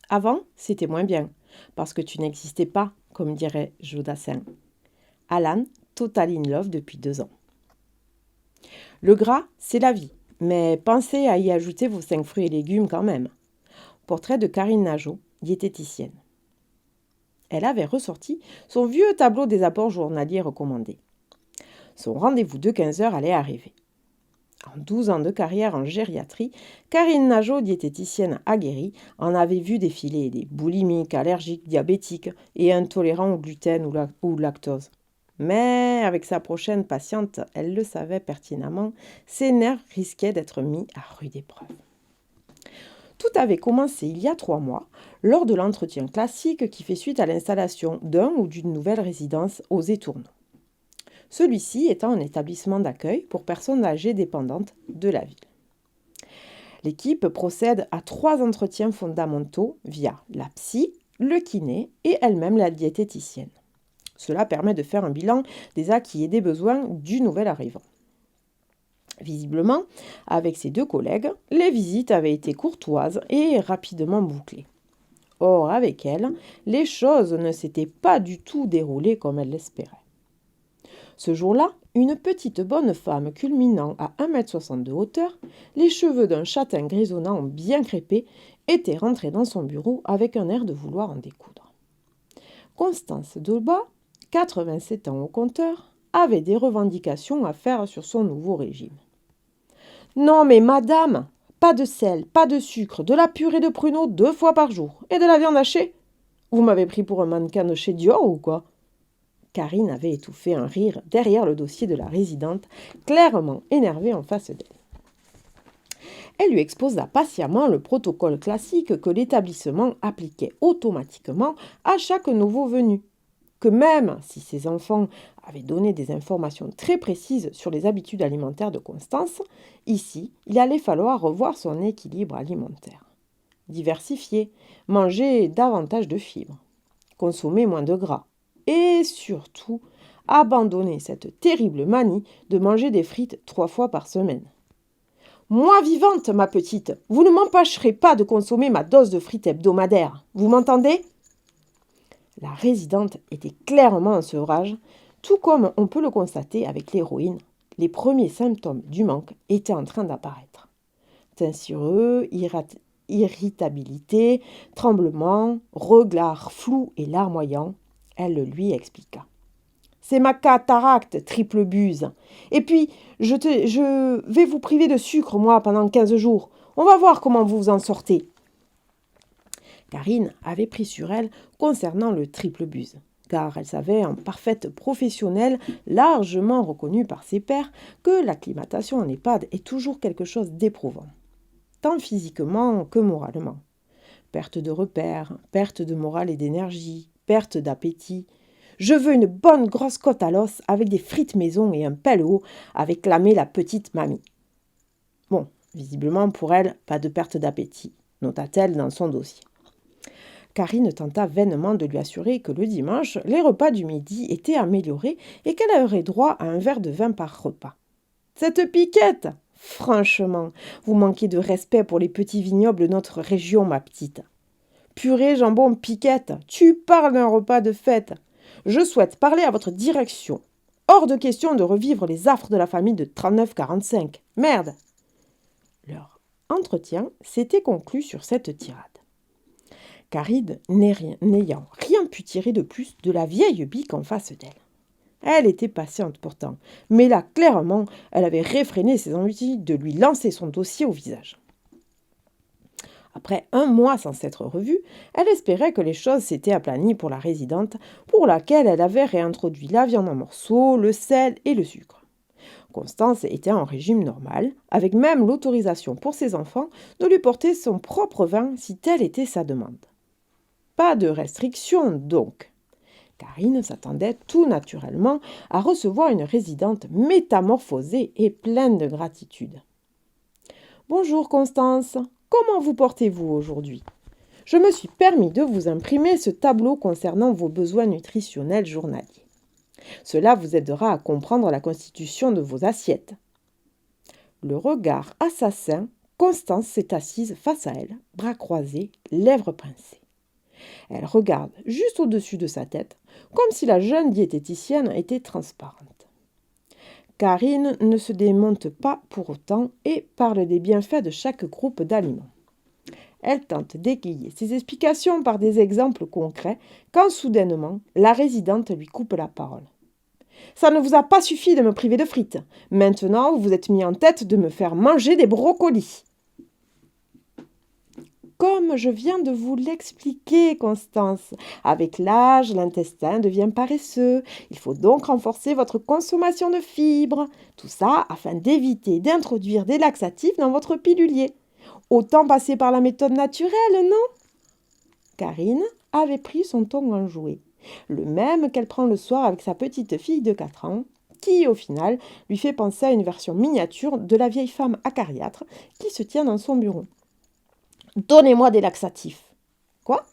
Avant, c'était moins bien, parce que tu n'existais pas, comme dirait Jodassin. Alan, total in love depuis 2 ans. Le gras, c'est la vie, mais pensez à y ajouter vos 5 fruits et légumes quand même. Portrait de Karine Najot, diététicienne. Elle avait ressorti son vieux tableau des apports journaliers recommandés. Son rendez-vous de 15 heures allait arriver. En 12 ans de carrière en gériatrie, Karine Najot, diététicienne aguerrie, en avait vu défiler des boulimiques, allergiques, diabétiques et intolérants au gluten ou lactose. Mais avec sa prochaine patiente, elle le savait pertinemment, ses nerfs risquaient d'être mis à rude épreuve. Tout avait commencé il y a 3 mois, lors de l'entretien classique qui fait suite à l'installation d'un ou d'une nouvelle résidence aux Étourneaux. Celui-ci étant un établissement d'accueil pour personnes âgées dépendantes de la ville. L'équipe procède à 3 entretiens fondamentaux via la psy, le kiné et elle-même la diététicienne. Cela permet de faire un bilan des acquis et des besoins du nouvel arrivant. Visiblement, avec ses 2 collègues, les visites avaient été courtoises et rapidement bouclées. Or, avec elle, les choses ne s'étaient pas du tout déroulées comme elle l'espérait. Ce jour-là, une petite bonne femme culminant à 1,60 m de hauteur, les cheveux d'un châtain grisonnant bien crépés, était rentrée dans son bureau avec un air de vouloir en découdre. Constance Delbas, 87 ans au compteur, avait des revendications à faire sur son nouveau régime. « Non mais madame, pas de sel, pas de sucre, de la purée de pruneaux 2 fois par jour et de la viande hachée. Vous m'avez pris pour un mannequin de chez Dior ou quoi ?» Karine avait étouffé un rire derrière le dossier de la résidente, clairement énervée en face d'elle. Elle lui exposa patiemment le protocole classique que l'établissement appliquait automatiquement à chaque nouveau venu. Que même si ses enfants avaient donné des informations très précises sur les habitudes alimentaires de Constance, ici, il allait falloir revoir son équilibre alimentaire. Diversifier, manger davantage de fibres, consommer moins de gras et surtout abandonner cette terrible manie de manger des frites 3 fois par semaine. « Moi vivante, ma petite, vous ne m'empêcherez pas de consommer ma dose de frites hebdomadaire. Vous m'entendez ?» La résidente était clairement en sevrage, tout comme on peut le constater avec l'héroïne. Les premiers symptômes du manque étaient en train d'apparaître. Teint cireux, irritabilité, tremblements, regard flou et larmoyant. Elle le lui expliqua. « C'est ma cataracte, triple buse. Et puis, je vais vous priver de sucre, moi, pendant 15 jours. On va voir comment vous vous en sortez. » Karine avait pris sur elle concernant le triple buse, car elle savait en parfaite professionnelle, largement reconnue par ses pairs, que l'acclimatation en EHPAD est toujours quelque chose d'éprouvant, tant physiquement que moralement. Perte de repères, perte de morale et d'énergie, perte d'appétit. « Je veux une bonne grosse côte à l'os avec des frites maison et un pain haut, avait clamé la petite mamie. Bon, visiblement pour elle, pas de perte d'appétit, nota-t-elle dans son dossier. Karine tenta vainement de lui assurer que le dimanche, les repas du midi étaient améliorés et qu'elle aurait droit à un verre de vin par repas. « Cette piquette ! Franchement, vous manquez de respect pour les petits vignobles de notre région, ma petite. Purée, jambon, piquette, tu parles d'un repas de fête. Je souhaite parler à votre direction. Hors de question de revivre les affres de la famille de 39-45. Merde !» Leur entretien s'était conclu sur cette tirade. Karine n'ayant rien pu tirer de plus de la vieille bique en face d'elle. Elle était patiente pourtant, mais là, clairement, elle avait réfréné ses envies de lui lancer son dossier au visage. Après 1 mois sans s'être revue, elle espérait que les choses s'étaient aplanies pour la résidente, pour laquelle elle avait réintroduit la viande en morceaux, le sel et le sucre. Constance était en régime normal, avec même l'autorisation pour ses enfants de lui porter son propre vin si telle était sa demande. Pas de restriction donc. Karine s'attendait tout naturellement à recevoir une résidente métamorphosée et pleine de gratitude. « Bonjour Constance, comment vous portez-vous aujourd'hui ? Je me suis permis de vous imprimer ce tableau concernant vos besoins nutritionnels journaliers. Cela vous aidera à comprendre la constitution de vos assiettes. » Le regard assassin Constance s'est assise face à elle, bras croisés, lèvres pincées. Elle regarde juste au-dessus de sa tête, comme si la jeune diététicienne était transparente. Karine ne se démonte pas pour autant et parle des bienfaits de chaque groupe d'aliments. Elle tente d'égayer ses explications par des exemples concrets quand soudainement la résidente lui coupe la parole. « Ça ne vous a pas suffi de me priver de frites. Maintenant, vous vous êtes mis en tête de me faire manger des brocolis. » Comme je viens de vous l'expliquer, Constance, avec l'âge, l'intestin devient paresseux. Il faut donc renforcer votre consommation de fibres. Tout ça afin d'éviter d'introduire des laxatifs dans votre pilulier. Autant passer par la méthode naturelle, non ? Karine avait pris son ton enjoué, le même qu'elle prend le soir avec sa petite fille de 4 ans, qui, au final, lui fait penser à une version miniature de la vieille femme acariâtre qui se tient dans son bureau. « Donnez-moi des laxatifs. » Quoi ?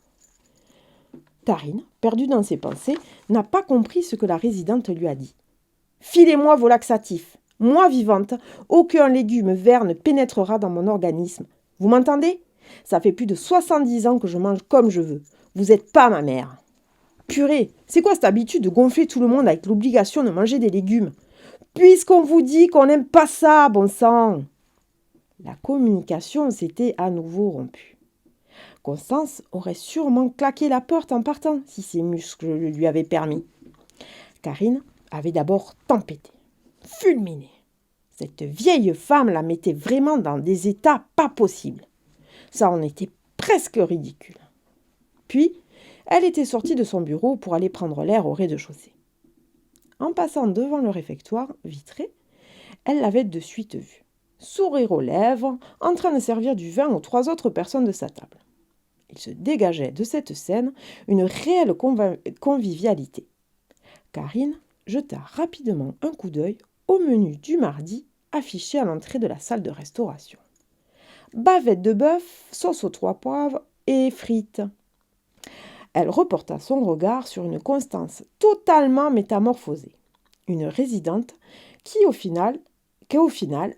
Karine, perdue dans ses pensées, n'a pas compris ce que la résidente lui a dit. « Filez-moi vos laxatifs. Moi vivante, aucun légume vert ne pénétrera dans mon organisme. Vous m'entendez ? Ça fait plus de 70 ans que je mange comme je veux. Vous n'êtes pas ma mère. » Purée, c'est quoi cette habitude de gonfler tout le monde avec l'obligation de manger des légumes ? Puisqu'on vous dit qu'on n'aime pas ça, bon sang ! La communication s'était à nouveau rompue. Constance aurait sûrement claqué la porte en partant si ses muscles le lui avaient permis. Karine avait d'abord tempêté, fulminé. Cette vieille femme la mettait vraiment dans des états pas possibles. Ça en était presque ridicule. Puis, elle était sortie de son bureau pour aller prendre l'air au rez-de-chaussée. En passant devant le réfectoire vitré, elle l'avait de suite vu, sourire aux lèvres, en train de servir du vin aux 3 autres personnes de sa table. Il se dégageait de cette scène une réelle convivialité. Karine jeta rapidement un coup d'œil au menu du mardi affiché à l'entrée de la salle de restauration. Bavette de bœuf, sauce aux 3 poivres et frites. Elle reporta son regard sur une Constance totalement métamorphosée, une résidente qu'au final,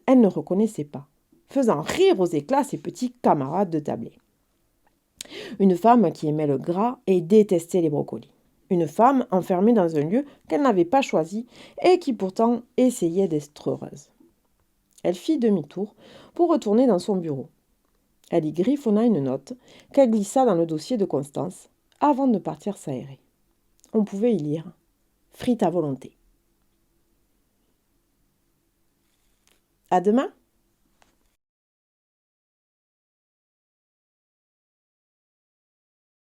elle ne reconnaissait pas, faisant rire aux éclats ses petits camarades de tablée. Une femme qui aimait le gras et détestait les brocolis. Une femme enfermée dans un lieu qu'elle n'avait pas choisi et qui pourtant essayait d'être heureuse. Elle fit demi-tour pour retourner dans son bureau. Elle y griffonna une note qu'elle glissa dans le dossier de Constance avant de partir s'aérer. On pouvait y lire « Frites à volonté ». À demain!